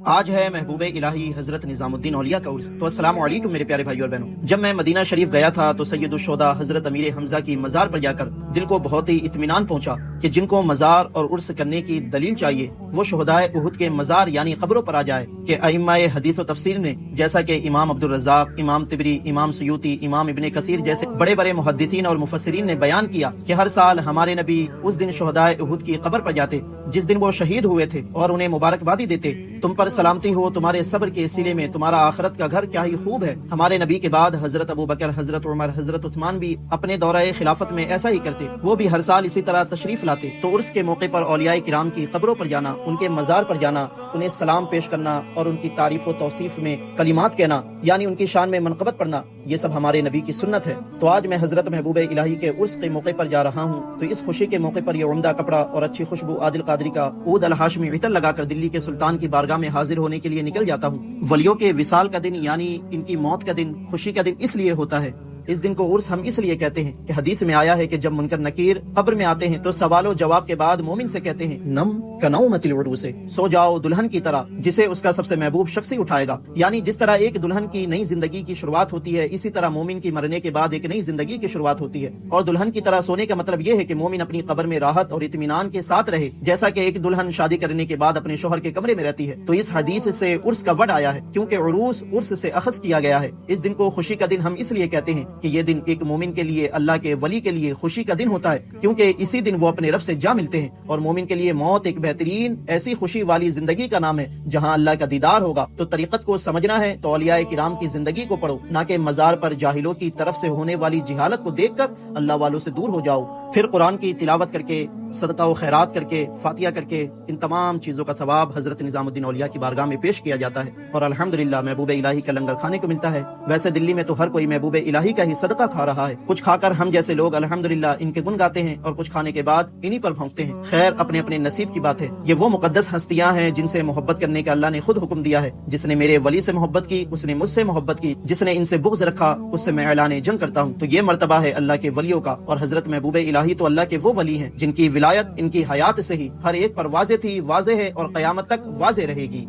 آج ہے محبوب الہی حضرت نظام الدین اولیاء کا عرس۔ تو السلام علیکم میرے پیارے بھائیو اور بہنوں۔ جب میں مدینہ شریف گیا تھا تو سید الشہداء حضرت امیر حمزہ کی مزار پر جا کر دل کو بہت ہی اطمینان پہنچا کہ جن کو مزار اور عرس کرنے کی دلیل چاہیے وہ شہداء احد کے مزار یعنی قبروں پر آ جائے کہ ائمہ حدیث و تفسیر نے، جیسا کہ امام عبدالرزاق، امام طبری، امام سیوطی، امام ابن کثیر جیسے بڑے بڑے محدثین اور مفسرین نے بیان کیا کہ ہر سال ہمارے نبی اس دن شہداء احد کی قبر پر جاتے جس دن وہ شہید ہوئے تھے اور انہیں مبارکبادی دیتے، تم پر سلامتی ہو، تمہارے صبر کے سلے میں تمہارا آخرت کا گھر کیا ہی خوب ہے۔ ہمارے نبی کے بعد حضرت ابوبکر، حضرت عمر، حضرت عثمان بھی اپنے دورہ خلافت میں ایسا ہی کرتے، وہ بھی ہر سال اسی طرح تشریف لاتے۔ تو عرس کے موقع پر اولیاء کرام کی قبروں پر جانا، ان کے مزار پر جانا، انہیں سلام پیش کرنا اور ان کی تعریف و توصیف میں کلمات کہنا یعنی ان کی شان میں منقبت پڑھنا، یہ سب ہمارے نبی کی سنت ہے۔ تو آج میں حضرت محبوب الہی کے عرس کے موقع پر جا رہا ہوں، تو اس خوشی کے موقع پر یہ عمدہ کپڑا اور اچھی خوشبو عادل قادری کا عود الہاشمی عطر لگا کر دلی کے سلطان کی بارگاہ میں حاضر ہونے کے لیے نکل جاتا ہوں۔ ولیوں کے وصال کا دن یعنی ان کی موت کا دن خوشی کا دن اس لیے ہوتا ہے۔ اس دن کو عرس ہم اس لیے کہتے ہیں کہ حدیث میں آیا ہے کہ جب منکر نکیر قبر میں آتے ہیں تو سوال و جواب کے بعد مومن سے کہتے ہیں نم کنومت العروس، سو جاؤ دلہن کی طرح جسے اس کا سب سے محبوب شخص ہی اٹھائے گا۔ یعنی جس طرح ایک دلہن کی نئی زندگی کی شروعات ہوتی ہے، اسی طرح مومن کی مرنے کے بعد ایک نئی زندگی کی شروعات ہوتی ہے۔ اور دلہن کی طرح سونے کا مطلب یہ ہے کہ مومن اپنی قبر میں راحت اور اطمینان کے ساتھ رہے، جیسا کہ ایک دلہن شادی کرنے کے بعد اپنے شوہر کے کمرے میں رہتی ہے۔ تو اس حدیث سے عرس کا ورڈ آیا ہے کیونکہ عروس عرس سے اخذ کیا گیا ہے۔ اس دن کو خوشی کا دن ہم اس لیے کہتے ہیں کہ یہ دن ایک مومن کے لیے، اللہ کے ولی کے لیے خوشی کا دن ہوتا ہے، کیونکہ اسی دن وہ اپنے رب سے جا ملتے ہیں۔ اور مومن کے لیے موت ایک بہترین ایسی خوشی والی زندگی کا نام ہے جہاں اللہ کا دیدار ہوگا۔ تو طریقت کو سمجھنا ہے تو اولیاء کرام کی زندگی کو پڑھو، نہ کہ مزار پر جاہلوں کی طرف سے ہونے والی جہالت کو دیکھ کر اللہ والوں سے دور ہو جاؤ۔ پھر قرآن کی تلاوت کر کے، صدقہ و خیرات کر کے، فاتحہ کر کے، ان تمام چیزوں کا ثواب حضرت نظام الدین اولیاء کی بارگاہ میں پیش کیا جاتا ہے اور الحمدللہ محبوب الہی کا لنگر کھانے کو ملتا ہے۔ ویسے دلی میں تو ہر کوئی محبوب الہی کا ہی صدقہ کھا رہا ہے، کچھ کھا کر ہم جیسے لوگ الحمدللہ ان کے گن گاتے ہیں اور کچھ کھانے کے بعد انہی پر بھونکتے ہیں۔ خیر، اپنے اپنے نصیب کی بات ہے۔ یہ وہ مقدس ہستیاں ہیں جن سے محبت کرنے کا اللہ نے خود حکم دیا ہے۔ جس نے میرے ولی سے محبت کی اس نے مجھ سے محبت کی، جس نے ان سے بغض رکھا اس سے میں اعلان جنگ کرتا ہوں۔ تو یہ مرتبہ ہے اللہ کے ولیوں کا، اور حضرت محبوب الہی تو اللہ کے وہ ولی ہیں جن کی ولایت ان کی حیات سے ہی ہر ایک پر واضح تھی، واضح ہے اور قیامت تک واضح رہے گی۔